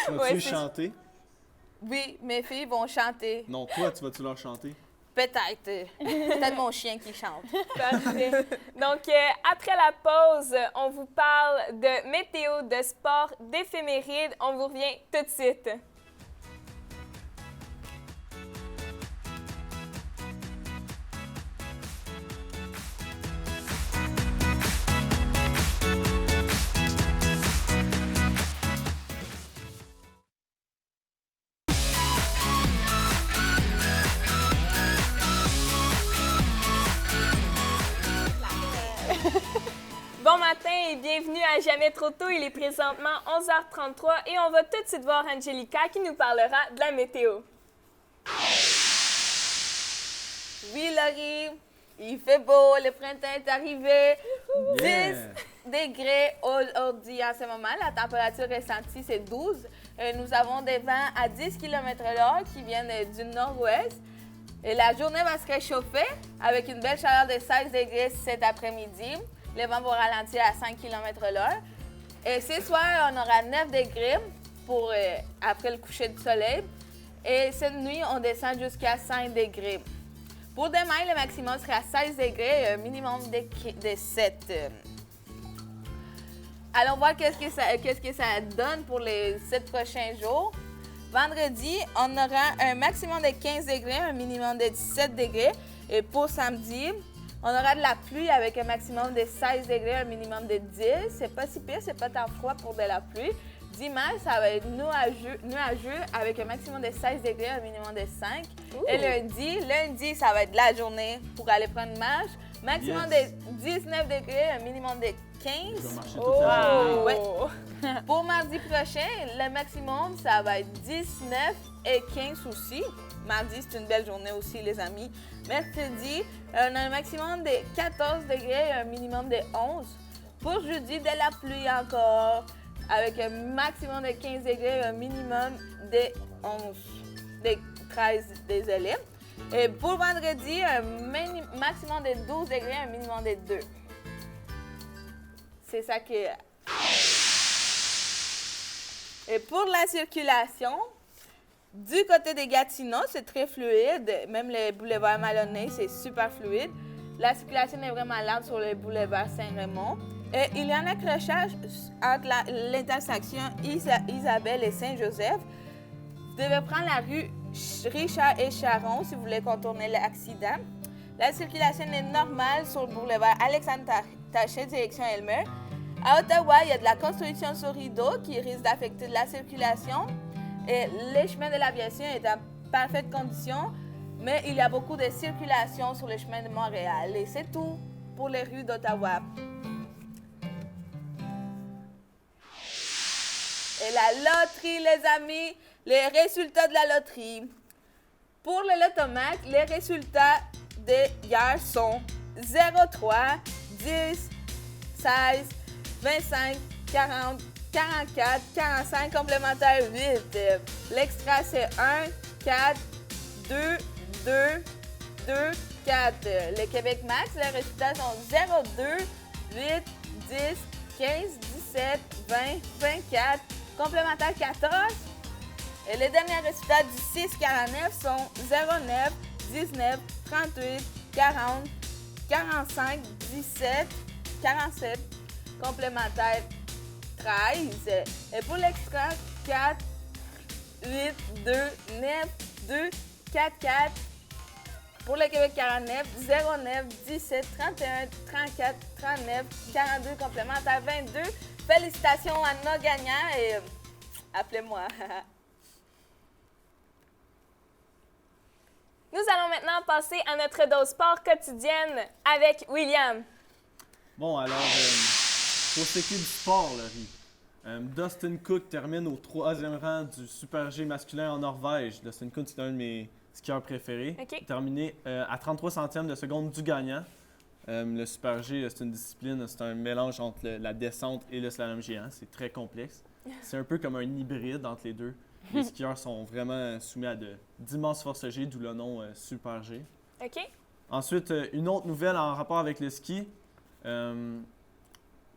Tu vas-tu chanter? Oui, mes filles vont chanter. Non, toi, tu vas-tu leur chanter? Peut-être. Peut-être mon chien qui chante. Parfait. Donc, après la pause, on vous parle de météo, de sport, d'éphémérides. On vous revient tout de suite. Bon matin et bienvenue à Jamais trop tôt. Il est présentement 11h33 et on va tout de suite voir Angelica qui nous parlera de la météo. Oui, Laurie, il fait beau, le printemps est arrivé. Yeah. 10 degrés aujourd'hui en ce moment. La température ressentie, c'est 12. Nous avons des vents à 10 km/h qui viennent du nord-ouest. Et la journée va se réchauffer avec une belle chaleur de 16 degrés cet après-midi. Le vent va ralentir à 5 km/h. Et ce soir, on aura 9 degrés après le coucher du soleil. Et cette nuit, on descend jusqu'à 5 degrés. Pour demain, le maximum sera à 16 degrés, un minimum de 7. Allons voir qu'est-ce que ça donne pour les 7 prochains jours. Vendredi, on aura un maximum de 15 degrés, un minimum de 17 degrés. Et pour samedi, on aura de la pluie avec un maximum de 16 degrés, un minimum de 10. C'est pas si pire, c'est pas tant froid pour de la pluie. Dimanche, ça va être nuageux avec un maximum de 16 degrés, un minimum de 5. Ouh. Et lundi, ça va être la journée pour aller prendre une marche. Maximum de 19 degrés, un minimum de 15. Je vais marcher toute la journée. Ouais. Pour mardi prochain, le maximum, ça va être 19 et 15 aussi. Mardi, c'est une belle journée aussi, les amis. Mercredi, on a un maximum de 14 degrés et un minimum de 11. Pour jeudi, de la pluie encore, avec un maximum de 15 degrés et un minimum de 11. De 13, désolé. Et pour vendredi, un maximum de 12 degrés et un minimum de 2. C'est ça que... Et pour la circulation, du côté des Gatineaux, c'est très fluide. Même les boulevards Maloney, c'est super fluide. La circulation est vraiment lente sur le boulevard Saint-Raymond. Et il y a un accrochage entre l'intersection Isabelle et Saint-Joseph. Vous devez prendre la rue Richard et Charon si vous voulez contourner l'accident. La circulation est normale sur le boulevard Alexandre Taché, direction Elmer. À Ottawa, il y a de la construction sur rideau qui risque d'affecter la circulation. Et les chemins de l'aviation sont en parfaite condition, mais il y a beaucoup de circulation sur les chemins de Montréal. Et c'est tout pour les rues d'Ottawa. Et la loterie, les amis, les résultats de la loterie. Pour le lotomac, les résultats d'hier sont 03, 10, 16, 25, 40, 44, 45, complémentaire 8. L'extra, c'est 1, 4, 2, 2, 2, 4. Le Québec Max, les résultats sont 02, 8, 10, 15, 17, 20, 24, complémentaire 14. Et les derniers résultats du 6-49 sont 09, 19, 38, 40, 45, 17, 47, complémentaire 13. Et pour l'extra, 4, 8, 2, 9, 2, 4, 4. Pour le Québec 49, 09, 17, 31, 34, 39, 42, complémentaire 22. Félicitations à nos gagnants et appelez-moi. Nous allons maintenant passer à notre dose sport quotidienne avec William. Bon, alors, pour ce qui est du sport, Laurie, Dustin Cook termine au 3e rang du Super G masculin en Norvège. Dustin Cook, c'est un de mes skieurs préférés. OK. Il a terminé à 33 centièmes de seconde du gagnant. Le Super G, c'est une discipline, c'est un mélange entre la descente et le slalom géant. C'est très complexe. C'est un peu comme un hybride entre les deux. Les skieurs sont vraiment soumis à d'immenses forces G, d'où le nom Super G. OK. Ensuite, une autre nouvelle en rapport avec le ski.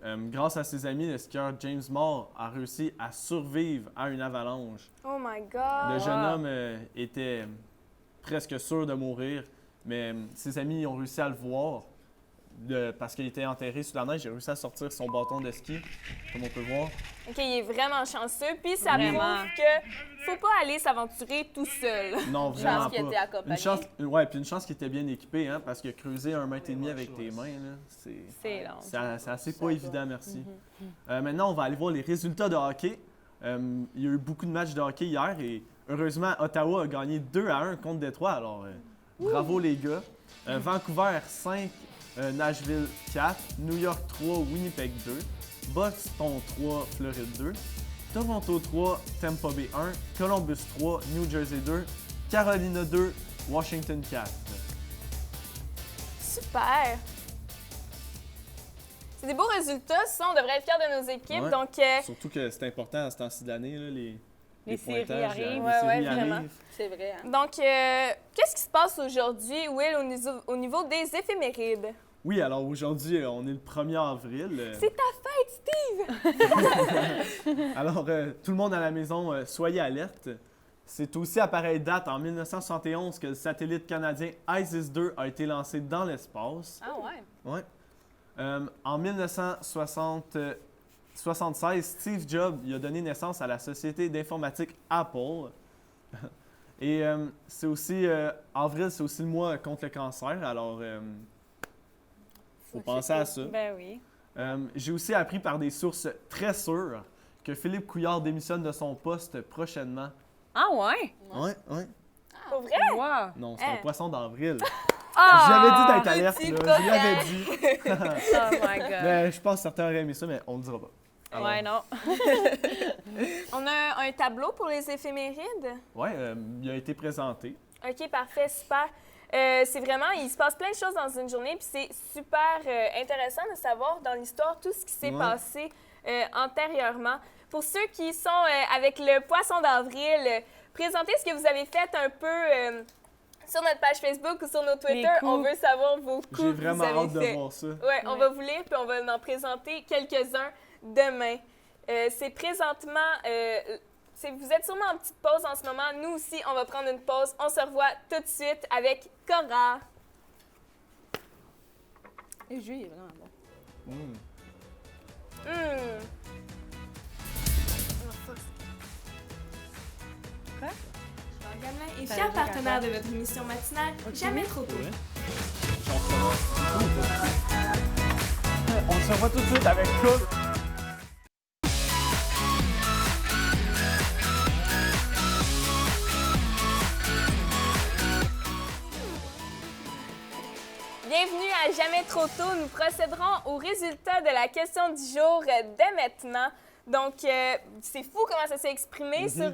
Grâce à ses amis, le skieur James Moore a réussi à survivre à une avalanche. Oh my God! Le jeune homme était presque sûr de mourir, mais ses amis ont réussi à le voir parce qu'il était enterré sous la neige. Il a réussi à sortir son bâton de ski, comme on peut voir. OK, il est vraiment chanceux. Puis ça Vraiment. prouve que faut pas aller s'aventurer tout seul. Non, Une vraiment chance qu'il pas. était accompagné. Puis une chance qu'il était bien équipé, hein, parce que creuser 1,5 m avec tes mains, là, C'est long. c'est assez pas évident, merci. Maintenant, on va aller voir les résultats de hockey. Il y a eu beaucoup de matchs de hockey hier et heureusement, Ottawa a gagné 2-1 contre Détroit. Alors, bravo les gars. Vancouver 5, Nashville 4, New York 3, Winnipeg 2, Boston 3, Floride 2, Toronto 3, Tampa Bay 1, Columbus 3, New Jersey 2, Carolina 2, Washington 4. Super! C'est des beaux résultats, ça, on devrait être fiers de nos équipes. Ouais. Donc, Surtout que c'est important à ce temps-ci d'année, là, les séries pointages, arrivent. les Ouais, séries vraiment. arrivent. C'est vrai. Hein? donc qu'est-ce qui se passe aujourd'hui, Will, au niveau des éphémérides? Oui, alors aujourd'hui, on est le 1er avril. C'est ta fête, Steve! Alors, tout le monde à la maison, soyez alerte. C'est aussi à pareille date, en 1971, que le satellite canadien ISIS-2 a été lancé dans l'espace. Ah ouais? Ouais. En 1976, Steve Jobs il a donné naissance à la société d'informatique Apple. Et c'est aussi, avril, c'est aussi le mois contre le cancer, alors faut penser à ça. Ben oui. J'ai aussi appris par des sources très sûres que Philippe Couillard démissionne de son poste prochainement. Ah ouais? Ouais. Pour vrai? Wow! Non, c'est un poisson d'avril. Ah! J'avais dit d'être alerte, petit là. Je l'avais dit. Oh my God. Mais je pense que certains auraient aimé ça, mais on ne le dira pas. Alors, Ouais, non. On a un tableau pour les éphémérides? Ouais, il a été présenté. OK, parfait, super. C'est vraiment, il se passe plein de choses dans une journée, puis c'est super intéressant de savoir dans l'histoire tout ce qui s'est Ouais. passé antérieurement. Pour ceux qui sont avec le poisson d'avril, présentez ce que vous avez fait un peu sur notre page Facebook ou sur nos Twitter. coups. On veut savoir vos coups J'ai que vous vraiment avez hâte de fait. voir ça. Ouais, on va vous lire, puis on va en présenter quelques-uns demain. C'est présentement... vous êtes sûrement en petite pause en ce moment. Nous aussi, on va prendre une pause. On se revoit tout de suite avec Cora. Le jus est vraiment bon. Gamelin est fier partenaire de votre émission matinale Jamais trop tôt. On se revoit tout de suite avec Claude. Bienvenue à Jamais trop tôt. Nous procéderons aux résultats de la question du jour dès maintenant. Donc, c'est fou comment ça s'est exprimé sur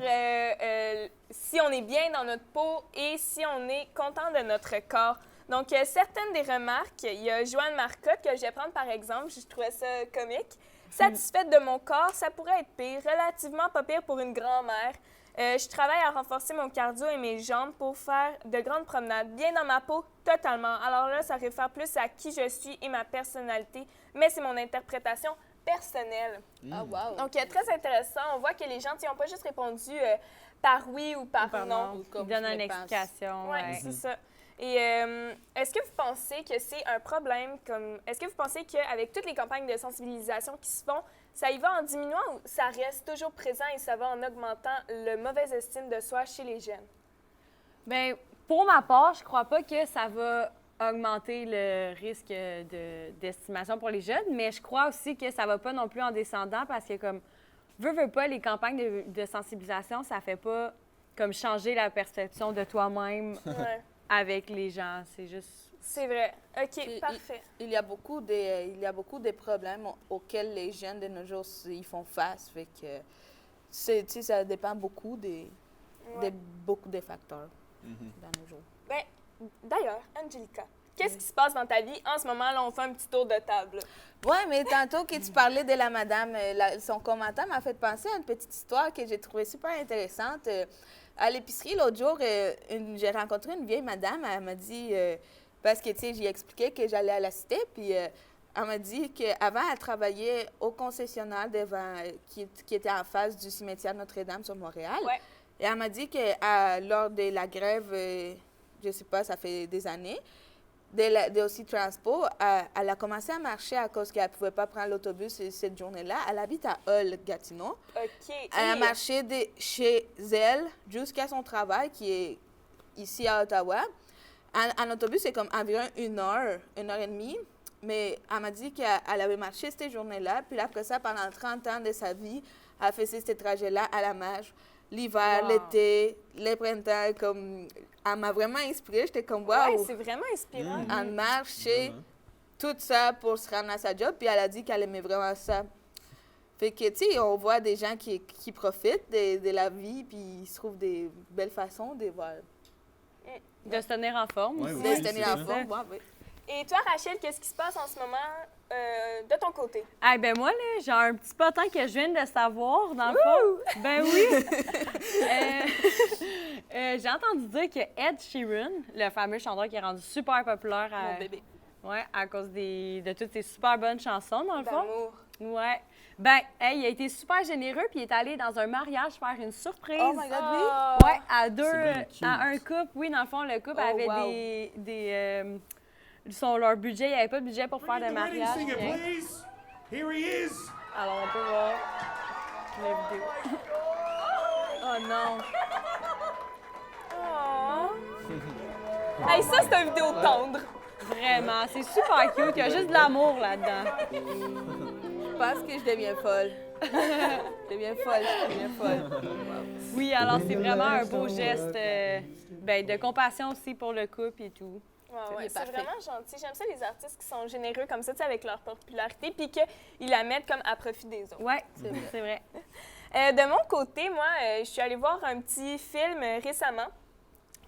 si on est bien dans notre peau et si on est content de notre corps. Donc, certaines des remarques, il y a Joanne Marcotte que je vais prendre par exemple, je trouvais ça comique. Satisfaite de mon corps, ça pourrait être pire, relativement pas pire pour une grand-mère. Je travaille à renforcer mon cardio et mes jambes pour faire de grandes promenades. Bien dans ma peau, totalement. Alors là, ça réfère plus à qui je suis et ma personnalité, mais c'est mon interprétation personnelle. Ah, wow. Donc, très intéressant. On voit que les gens n'ont pas juste répondu par oui ou par non. Ils donnent une explication. Oui, c'est ça. Et est-ce que vous pensez que c'est un problème comme... Est-ce que vous pensez qu'avec toutes les campagnes de sensibilisation qui se font, ça y va en diminuant ou ça reste toujours présent et ça va en augmentant le mauvaise estime de soi chez les jeunes? Bien, pour ma part, je crois pas que ça va augmenter le risque d'estimation pour les jeunes, mais je crois aussi que ça va pas non plus en descendant parce que, comme, veux pas, les campagnes de sensibilisation, ça fait pas comme changer la perception de toi-même avec les gens. C'est juste... C'est vrai. OK, parfait. Il y a beaucoup de problèmes auxquels les jeunes de nos jours ils font face. Fait que ça dépend beaucoup beaucoup de facteurs dans nos jours. Bien, d'ailleurs, Angelica, qu'est-ce qui se passe dans ta vie en ce moment? Là, on fait un petit tour de table. Oui, mais tantôt que tu parlais de la madame, son commentaire m'a fait penser à une petite histoire que j'ai trouvée super intéressante. À l'épicerie, l'autre jour, j'ai rencontré une vieille madame. Elle m'a dit... parce que, tu sais, j'ai expliqué que j'allais à la cité, puis elle m'a dit qu'avant, elle travaillait au concessionnaire qui était en face du cimetière Notre-Dame sur Montréal. Ouais. Et elle m'a dit que lors de la grève, je sais pas, ça fait des années, de aussi Transpo, elle a commencé à marcher à cause qu'elle ne pouvait pas prendre l'autobus cette journée-là. Elle habite à Hull, Gatineau. OK. Elle a marché chez elle jusqu'à son travail, qui est ici à Ottawa. En autobus, c'est comme environ une heure et demie. Mais elle m'a dit qu'elle avait marché cette journée-là. Puis après ça, pendant 30 ans de sa vie, elle faisait ce trajet-là à la marche. L'hiver, l'été, le printemps, comme... Elle m'a vraiment inspirée. J'étais comme, wow! Ouais, c'est vraiment inspirant. Elle marchait tout ça pour se rendre à sa job. Puis elle a dit qu'elle aimait vraiment ça. Fait que, tu sais, on voit des gens qui profitent de la vie, puis ils se trouvent des belles façons de voir... De se tenir en forme. Ouais, aussi. De se tenir en forme, oui. Et toi, Rachel, qu'est-ce qui se passe en ce moment de ton côté? Ah, ben moi, là, j'ai un petit potin que je viens de savoir, dans le fond. Ben oui! J'ai entendu dire que Ed Sheeran, le fameux chanteur qui est rendu super populaire Mon bébé. Ouais, à cause de toutes ses super bonnes chansons, dans le fond. D'amour. Ouais. Ben, il a été super généreux, puis il est allé dans un mariage faire une surprise. Oh my God, oui! Ouais, à bien cute. un couple. Oui, dans le fond, le couple avait wow. leur budget. Il n'y avait pas de budget pour faire de mariage. Alors, on peut voir la vidéo. Oh non! Oh. Hey, ça, c'est une vidéo tendre. Vraiment, c'est super cute. Il y a juste de l'amour là-dedans. Je pense que je deviens folle. Je deviens folle. Oui, alors c'est vraiment un beau geste de compassion aussi pour le couple et tout. Ouais, c'est vraiment gentil. J'aime ça, les artistes qui sont généreux comme ça, tu sais, avec leur popularité, puis qu'ils la mettent comme à profit des autres. Oui, c'est vrai. De mon côté, moi, je suis allée voir un petit film récemment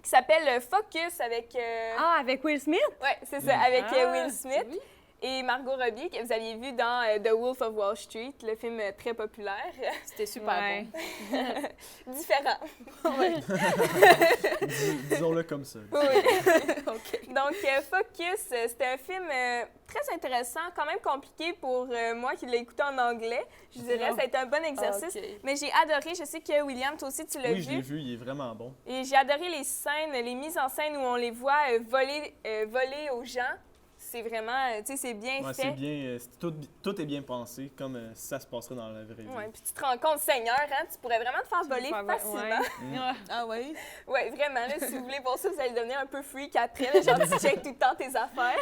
qui s'appelle Focus avec... avec Will Smith? Oui, c'est ça, avec Will Smith. et Margot Robbie, que vous aviez vu dans The Wolf of Wall Street, le film très populaire. C'était super Ouais. bon. Différent. Disons-le comme ça. Oui. Donc, Focus, c'était un film très intéressant, quand même compliqué pour moi qui l'ai écouté en anglais. Je dirais, ça a été un bon exercice. Ok. Mais j'ai adoré. Je sais que William, toi aussi, tu l'as Oui, je l'ai vu. vu, il est vraiment bon. Et j'ai adoré les scènes, les mises en scène où on les voit voler aux gens. C'est vraiment, tu sais, c'est bien Ouais, fait. c'est bien, tout est bien pensé, comme ça se passerait dans la vraie vie. Ouais, puis tu te rends compte, Seigneur, hein, tu pourrais vraiment te faire voler faire facilement. Ouais. Ah oui? Ouais, vraiment. Là, si vous voulez pour ça, vous allez devenir un peu freak après. Là, genre, tu checkes tout le temps tes affaires.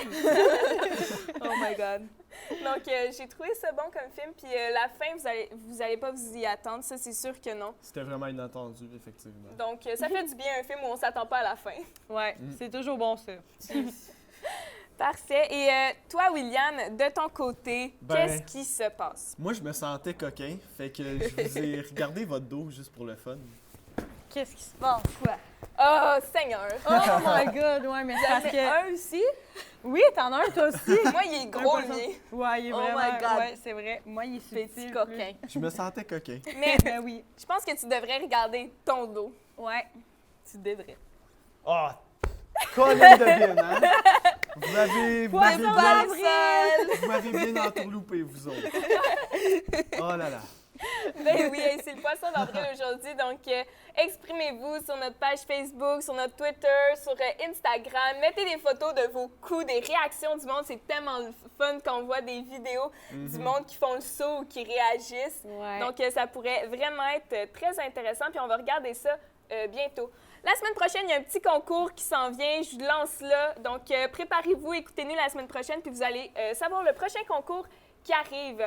Oh my God. Donc, j'ai trouvé ça bon comme film. Puis la fin, vous allez pas vous y attendre. Ça, c'est sûr que non. C'était vraiment inattendu, effectivement. Donc, ça fait du bien un film où on s'attend pas à la fin. Ouais, c'est toujours bon, ça. Parfait. Et toi, William, de ton côté, Ben, qu'est-ce qui se passe? Moi, je me sentais coquin, fait que je vous ai regardé votre dos juste pour le fun. Qu'est-ce qui se passe? Quoi? Oh, Seigneur! Oh my God, ouais, mais c'est parce J'en ai que... un aussi? Oui, t'en as un, toi aussi. Moi, il est gros, Un peu lui. Ouais, il est Oh vraiment... my God. Ouais, c'est vrai. Moi, il est subtil. Petit coquin. Je me sentais coquin. Mais Ben oui. je pense que tu devrais regarder ton dos. Ouais. Tu devrais. Oh! Colin de bien, hein? Vous m'avez bien entourloupé, vous autres. Oh là là. Ben oui, c'est le poisson d'avril aujourd'hui. Donc, exprimez-vous sur notre page Facebook, sur notre Twitter, sur Instagram. Mettez des photos de vos coups, des réactions du monde. C'est tellement fun quand on voit des vidéos du monde qui font le saut ou qui réagissent. Ouais. Donc, ça pourrait vraiment être très intéressant. Puis, on va regarder ça bientôt. La semaine prochaine, il y a un petit concours qui s'en vient. Je lance là. Donc, préparez-vous, écoutez-nous la semaine prochaine, puis vous allez savoir le prochain concours qui arrive.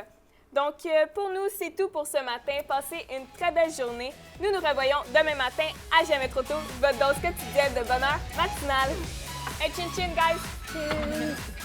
Donc, pour nous, c'est tout pour ce matin. Passez une très belle journée. Nous nous revoyons demain matin à Jamais trop tôt, votre dose quotidienne de bonheur matinale. Et chin chin, guys!